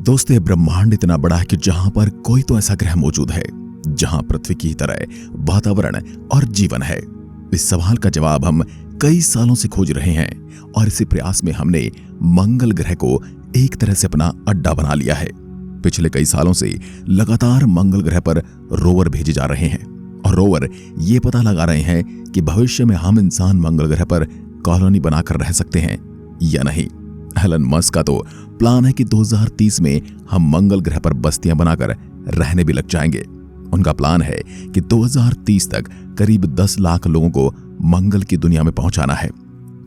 दोस्तों, ब्रह्मांड इतना बड़ा है कि जहां पर कोई तो ऐसा ग्रह मौजूद है जहां पृथ्वी की तरह वातावरण और जीवन है। इस सवाल का जवाब हम कई सालों से खोज रहे हैं और इसी प्रयास में हमने मंगल ग्रह को एक तरह से अपना अड्डा बना लिया है। पिछले कई सालों से लगातार मंगल ग्रह पर रोवर भेजे जा रहे हैं और रोवर ये पता लगा रहे हैं कि भविष्य में हम इंसान मंगल ग्रह पर कॉलोनी बनाकर रह सकते हैं या नहीं। एलन मस्क का तो प्लान है कि 2030 में हम मंगल ग्रह पर बस्तियां बनाकर रहने भी लग जाएंगे। उनका प्लान है कि 2030 तक करीब 10 लाख लोगों को मंगल की दुनिया में पहुंचाना है।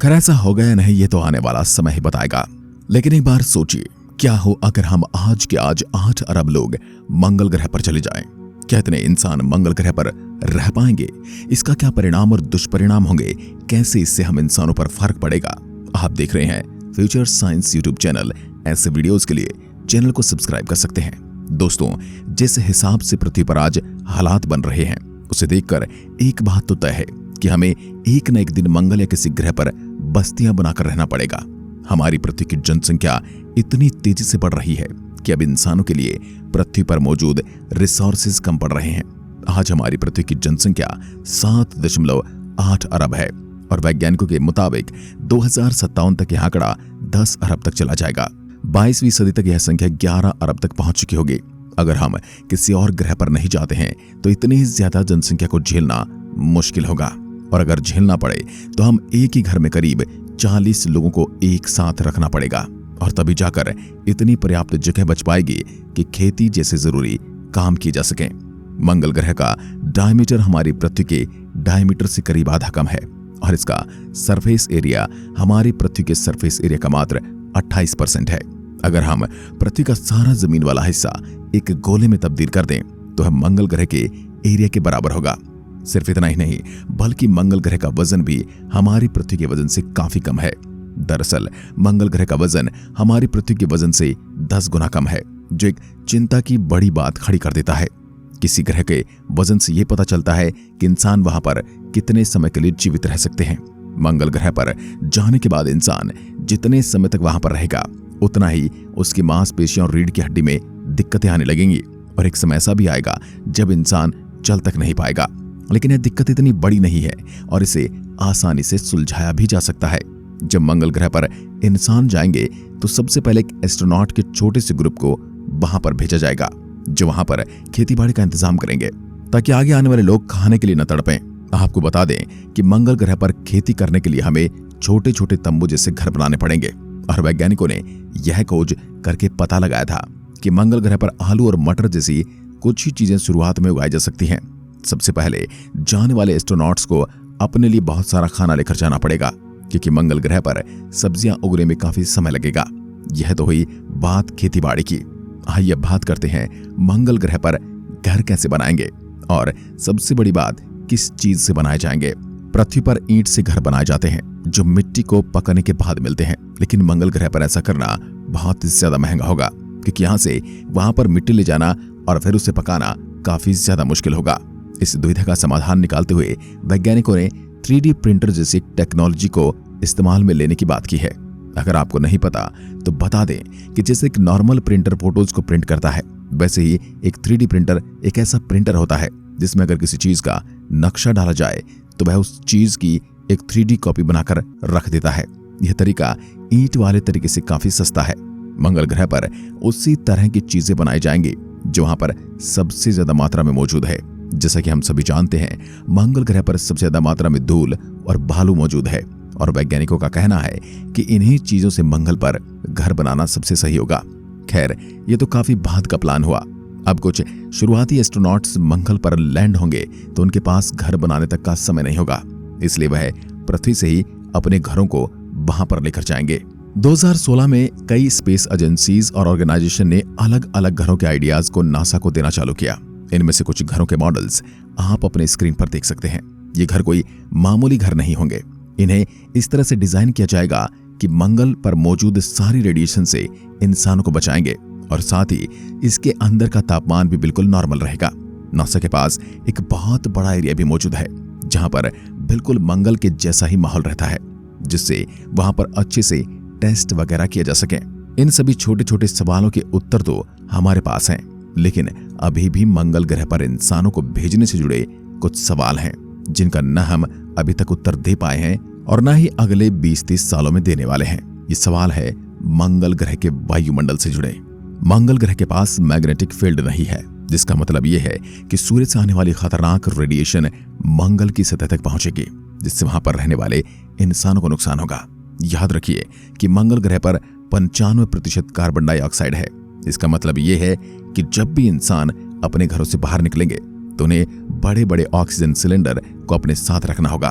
खैर, ऐसा होगा या नहीं ये तो आने वाला समय ही बताएगा। लेकिन एक बार सोचिए, क्या हो अगर हम आज के आज 8 अरब लोग मंगल ग्रह पर चले जाएं? क्या इतने इंसान मंगल ग्रह पर रह पाएंगे? इसका क्या परिणाम और दुष्परिणाम होंगे? कैसे इससे हम इंसानों पर फर्क पड़ेगा? आप देख रहे हैं फ्यूचर साइंस यूट्यूब चैनल। ऐसे वीडियोस के लिए चैनल को सब्सक्राइब कर सकते हैं। दोस्तों, जिस हिसाब से पृथ्वी पर आज हालात बन रहे हैं उसे देखकर एक बात तो तय है कि हमें एक न एक दिन मंगल या किसी ग्रह पर बस्तियां बनाकर रहना पड़ेगा। हमारी पृथ्वी की जनसंख्या इतनी तेजी से बढ़ रही है कि अब इंसानों के लिए पृथ्वी पर मौजूद रिसोर्सेज कम पड़ रहे हैं। आज हमारी पृथ्वी की जनसंख्या 7.8 अरब है और वैज्ञानिकों के मुताबिक 2057 तक यह आंकड़ा 10 अरब तक चला जाएगा। 22वीं सदी तक यह संख्या 11 अरब तक पहुंच चुकी होगी। अगर हम किसी और ग्रह पर नहीं जाते हैं तो इतनी ज्यादा जनसंख्या को झेलना मुश्किल होगा और अगर झेलना पड़े तो हम एक ही घर में करीब 40 लोगों को एक साथ रखना पड़ेगा और तभी जाकर इतनी पर्याप्त जगह बच पाएगी कि खेती जैसे जरूरी काम किए जा सकें। मंगल ग्रह का डायमीटर हमारी पृथ्वी के डायमीटर से करीब आधा कम है और इसका सरफेस एरिया हमारी पृथ्वी के सरफेस एरिया का मात्र 28% है। अगर हम पृथ्वी का सारा जमीन वाला हिस्सा एक गोले में तब्दील कर दें तो हम मंगल ग्रह के एरिया के बराबर होगा। सिर्फ इतना ही नहीं बल्कि मंगल ग्रह का वजन भी हमारी पृथ्वी के वजन से काफी कम है। दरअसल मंगल ग्रह का वजन हमारी पृथ्वी के वजन से 10 गुना कम है, जो एक चिंता की बड़ी बात खड़ी कर देता है। किसी ग्रह के वजन से यह पता चलता है कि इंसान वहां पर कितने समय के लिए जीवित रह सकते हैं। मंगल ग्रह पर जाने के बाद इंसान जितने समय तक वहां पर रहेगा उतना ही उसकी मांसपेशियों और रीढ़ की हड्डी में दिक्कतें आने लगेंगी और एक समय ऐसा भी आएगा जब इंसान चल तक नहीं पाएगा। लेकिन यह दिक्कत इतनी बड़ी नहीं है और इसे आसानी से सुलझाया भी जा सकता है। जब मंगल ग्रह पर इंसान जाएंगे तो सबसे पहले एक एस्ट्रोनॉट के छोटे से ग्रुप को वहां पर भेजा जाएगा जो वहां पर खेतीबाड़ी का इंतजाम करेंगे ताकि आगे आने वाले लोग खाने के लिए न तड़पें। आपको बता दें कि मंगल ग्रह पर खेती करने के लिए हमें छोटे छोटे तंबू जैसे घर बनाने पड़ेंगे और वैज्ञानिकों ने यह खोज करके पता लगाया था कि मंगल ग्रह पर आलू और मटर जैसी कुछ ही चीजें शुरुआत में उगाई जा सकती हैं। सबसे पहले जाने वाले एस्ट्रोनॉट्स को अपने लिए बहुत सारा खाना लेकर जाना पड़ेगा क्योंकि मंगल ग्रह पर सब्जियां उगने में काफी समय लगेगा। यह तो हुई बात खेतीबाड़ी की। आइए अब बात करते हैं मंगल ग्रह पर घर कैसे बनाएंगे और सबसे बड़ी बात किस चीज से बनाए जाएंगे। पृथ्वी पर ईंट से घर बनाए जाते हैं जो मिट्टी को पकाने के बाद मिलते हैं, लेकिन मंगल ग्रह पर ऐसा करना बहुत ज्यादा महंगा होगा क्योंकि यहाँ से वहां पर मिट्टी ले जाना और फिर उसे पकाना काफी ज्यादा मुश्किल होगा। इस दुविधा का समाधान निकालते हुए वैज्ञानिकों ने 3D प्रिंटर जैसी टेक्नोलॉजी को इस्तेमाल में लेने की बात की है। अगर आपको नहीं पता तो बता दें कि जैसे एक नॉर्मल प्रिंटर फोटोज को प्रिंट करता है, वैसे ही एक 3D प्रिंटर एक ऐसा प्रिंटर होता है जिसमें अगर किसी चीज का नक्शा डाला जाए तो वह उस चीज की एक 3D कॉपी बनाकर रख देता है। यह तरीका ईंट वाले तरीके से काफी सस्ता है। मंगल ग्रह पर उसी तरह की चीजें बनाई जाएंगी जो वहां पर सबसे ज्यादा मात्रा में मौजूद है। जैसा कि हम सभी जानते हैं, मंगल ग्रह पर सबसे ज्यादा मात्रा में धूल और बालू मौजूद है और वैज्ञानिकों का कहना है कि इन्हीं चीजों से मंगल पर घर बनाना सबसे सही होगा। खैर, ये तो काफी बाद का प्लान हुआ। अब कुछ शुरुआती एस्ट्रोनॉट्स मंगल पर लैंड होंगे तो उनके पास घर बनाने तक का समय नहीं होगा, इसलिए वह पृथ्वी से ही अपने घरों को वहां पर लेकर जाएंगे। 2016 में कई स्पेस एजेंसीज और ऑर्गेनाइजेशन ने अलग अलग घरों के आइडियाज को नासा को देना चालू किया। इनमें से कुछ घरों के मॉडल्स आप अपने स्क्रीन पर देख सकते हैं। ये घर कोई मामूली घर नहीं होंगे। इन्हें इस तरह से डिजाइन किया जाएगा कि मंगल पर मौजूद सारी रेडिएशन से इंसानों को बचाएंगे और साथ ही इसके अंदर का तापमान भी बिल्कुल नॉर्मल रहेगा। नासा के पास एक बहुत बड़ा एरिया भी मौजूद है जहां पर बिल्कुल मंगल के जैसा ही माहौल रहता है, जिससे वहां पर अच्छे से टेस्ट वगैरह किए जा सके। इन सभी छोटे छोटे सवालों के उत्तर तो हमारे पास हैं, लेकिन अभी भी मंगल ग्रह पर इंसानों को भेजने से जुड़े कुछ सवाल हैं जिनका न हम अभी तक उत्तर दे पाए हैं और न ही अगले 20-30 सालों में देने वाले हैं। ये सवाल है मंगल ग्रह के वायुमंडल से जुड़े। मंगल ग्रह के पास मैग्नेटिक फील्ड नहीं है, जिसका मतलब यह है कि सूर्य से आने वाली खतरनाक रेडिएशन मंगल की सतह तक पहुंचेगी, जिससे वहां पर रहने वाले इंसानों को नुकसान होगा। याद रखिए कि मंगल ग्रह पर 95% कार्बन डाइऑक्साइड है। इसका मतलब यह है कि जब भी इंसान अपने घरों से बाहर निकलेंगे तो उन्हें बड़े बड़े ऑक्सीजन सिलेंडर को अपने साथ रखना होगा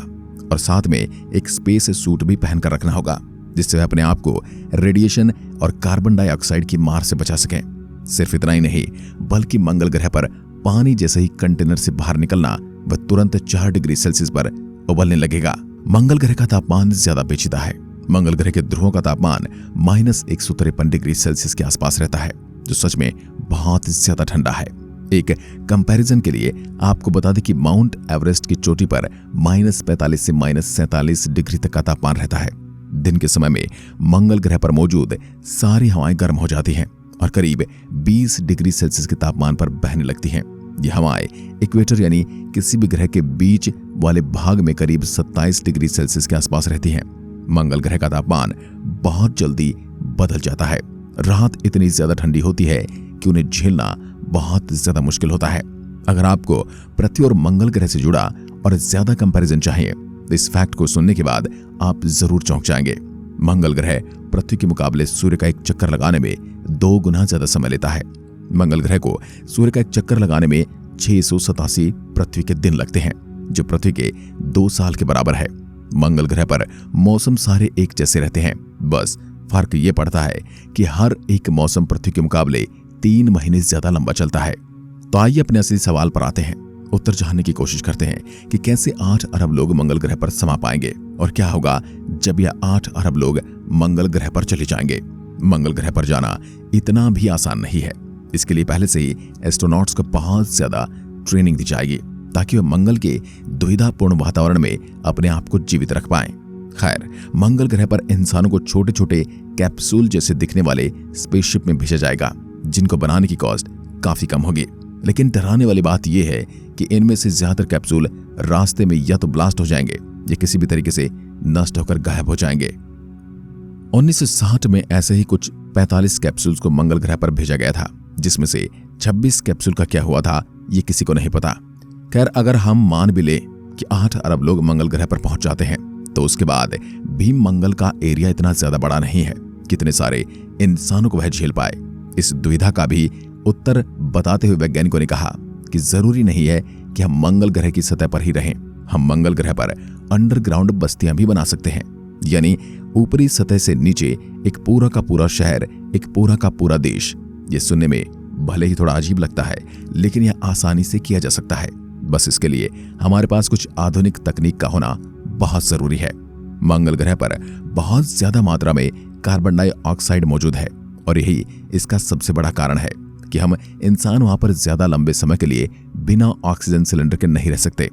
और साथ में एक स्पेस सूट भी पहनकर रखना होगा, जिससे वे अपने आप को रेडिएशन और कार्बन डाइऑक्साइड की मार से बचा सकें। सिर्फ इतना ही नहीं, बल्कि मंगल ग्रह पर पानी जैसे ही कंटेनर से बाहर निकलना वह तुरंत 4 डिग्री सेल्सियस पर उबलने लगेगा। मंगल ग्रह का तापमान ज्यादा पेचीदा है। मंगल ग्रह के ध्रुवों का तापमान -153 डिग्री सेल्सियस के आसपास रहता है, जो सच में बहुत ज्यादा ठंडा है। एक कंपैरिजन के लिए आपको बता दें कि माउंट एवरेस्ट की चोटी पर -45 से -47 डिग्री तक का तापमान रहता है। दिन के समय में मंगल ग्रह पर मौजूद सारी हवाएं गर्म हो जाती हैं और करीब 20 डिग्री सेल्सियस के तापमान पर बहने लगती हैं। ये हवाएं इक्वेटर यानी किसी भी ग्रह के बीच वाले भाग में करीब 27 डिग्री सेल्सियस के आसपास रहती हैं। मंगल ग्रह का तापमान बहुत जल्दी बदल जाता है। रात इतनी ज्यादा ठंडी होती है कि उन्हें झेलना बहुत ज्यादा मुश्किल होता है। अगर आपको पृथ्वी और मंगल ग्रह से जुड़ा और ज्यादा कंपैरिजन चाहिए तो इस फैक्ट को सुनने के बाद आप जरूर चौंक जाएंगे। मंगल ग्रह पृथ्वी के मुकाबले सूर्य का एक चक्कर लगाने में 2 गुना ज्यादा समय लेता है। मंगल ग्रह को सूर्य का एक चक्कर लगाने में 687 पृथ्वी के दिन लगते हैं, जो पृथ्वी के 2 साल के बराबर है। मंगल ग्रह पर मौसम सारे एक जैसे रहते हैं, बस फर्क ये पड़ता है कि हर एक मौसम पृथ्वी के मुकाबले 3 महीने ज्यादा लंबा चलता है। तो आइए अपने असली सवाल पर आते हैं। उत्तर जानने की कोशिश करते हैं कि कैसे 8 अरब लोग मंगल ग्रह पर समा पाएंगे और क्या होगा जब यह 8 अरब लोग मंगल ग्रह पर चले जाएंगे। मंगल ग्रह पर जाना इतना भी आसान नहीं है। इसके लिए पहले से ही एस्ट्रोनॉट्स को बहुत ज्यादा ट्रेनिंग दी जाएगी ताकि वे मंगल के दुविधापूर्ण वातावरण में अपने आप को जीवित रख पाएं। खैर, मंगल ग्रह पर इंसानों को छोटे छोटे कैप्सूल जैसे दिखने वाले स्पेसशिप में भेजा जाएगा, जिनको बनाने की कॉस्ट काफी कम होगी। लेकिन डराने वाली बात यह है कि इनमें से ज्यादातर कैप्सूल रास्ते में या तो ब्लास्ट हो जाएंगे या किसी भी तरीके से नष्ट होकर गायब हो जाएंगे। 1960 में ऐसे ही कुछ 45 कैप्सूल्स को मंगल ग्रह पर भेजा गया था, जिसमें से 26 कैप्सूल का क्या हुआ था ये किसी को नहीं पता। खैर, अगर हम मान भी ले कि 8 अरब लोग मंगल ग्रह पर पहुंच जाते हैं तो उसके बाद भी मंगल का एरिया इतना ज्यादा बड़ा नहीं है कितने सारे इंसानों को वह झेल पाए। इस दुविधा का भी उत्तर बताते हुए वैज्ञानिकों ने कहा कि जरूरी नहीं है कि हम मंगल ग्रह की सतह पर ही रहें। हम मंगल ग्रह पर अंडरग्राउंड बस्तियां भी बना सकते हैं, यानी ऊपरी सतह से नीचे एक पूरा का पूरा शहर, एक पूरा का पूरा देश। ये सुनने में भले ही थोड़ा अजीब लगता है, लेकिन यह आसानी से किया जा सकता है। बस इसके लिए हमारे पास कुछ आधुनिक तकनीक का होना बहुत जरूरी है। मंगल ग्रह पर बहुत ज्यादा मात्रा में कार्बन डाइऑक्साइड मौजूद है और यही इसका सबसे बड़ा कारण है कि हम इंसान वहां पर ज्यादा लंबे समय के लिए बिना ऑक्सीजन सिलेंडर के नहीं रह सकते।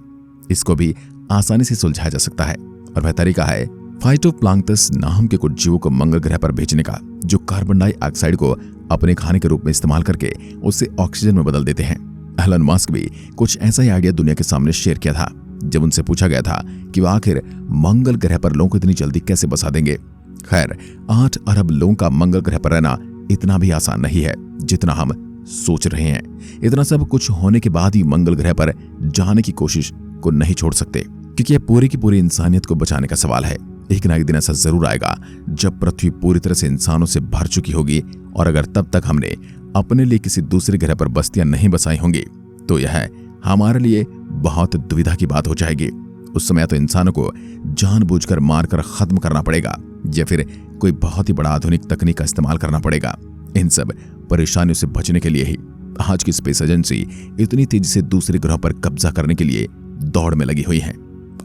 इसको भी आसानी से सुलझाया जा सकता है और वह तरीका है फाइटोप्लैंक्टस नाम के कुछ जीवों को मंगल ग्रह पर भेजने का, जो कार्बन डाइऑक्साइड को अपने खाने के रूप में इस्तेमाल करके उसे ऑक्सीजन में बदल देते हैं। एलन मस्क भी कुछ ऐसा ही आइडिया दुनिया के सामने शेयर किया था जब उनसे पूछा गया था कि वह आखिर मंगल ग्रह पर लोगों को इतनी जल्दी कैसे बसा देंगे। खैर, 8 अरब लोगों का मंगल ग्रह पर रहना इतना भी आसान नहीं है जितना हम सोच रहे हैं। इतना सब कुछ होने के बाद ही मंगल ग्रह पर जाने की कोशिश को नहीं छोड़ सकते, क्योंकि यह पूरी की पूरी इंसानियत को बचाने का सवाल है। एक ना एक दिन ऐसा जरूर आएगा जब पृथ्वी पूरी तरह से इंसानों से भर चुकी होगी, और अगर तब तक हमने अपने लिए किसी दूसरे ग्रह पर बस्तियां नहीं बसाई होंगी तो यह हमारे लिए बहुत दुविधा की बात हो जाएगी। उस समय तो इंसानों को जानबूझकर मारकर खत्म करना पड़ेगा या फिर कोई बहुत ही बड़ा आधुनिक तकनीक का इस्तेमाल करना पड़ेगा। इन सब परेशानियों से बचने के लिए ही आज की स्पेस एजेंसी इतनी तेजी से दूसरे ग्रह पर कब्जा करने के लिए दौड़ में लगी हुई है।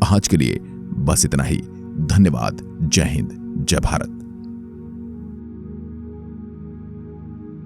आज के लिए बस इतना ही। धन्यवाद। जय हिंद, जय भारत।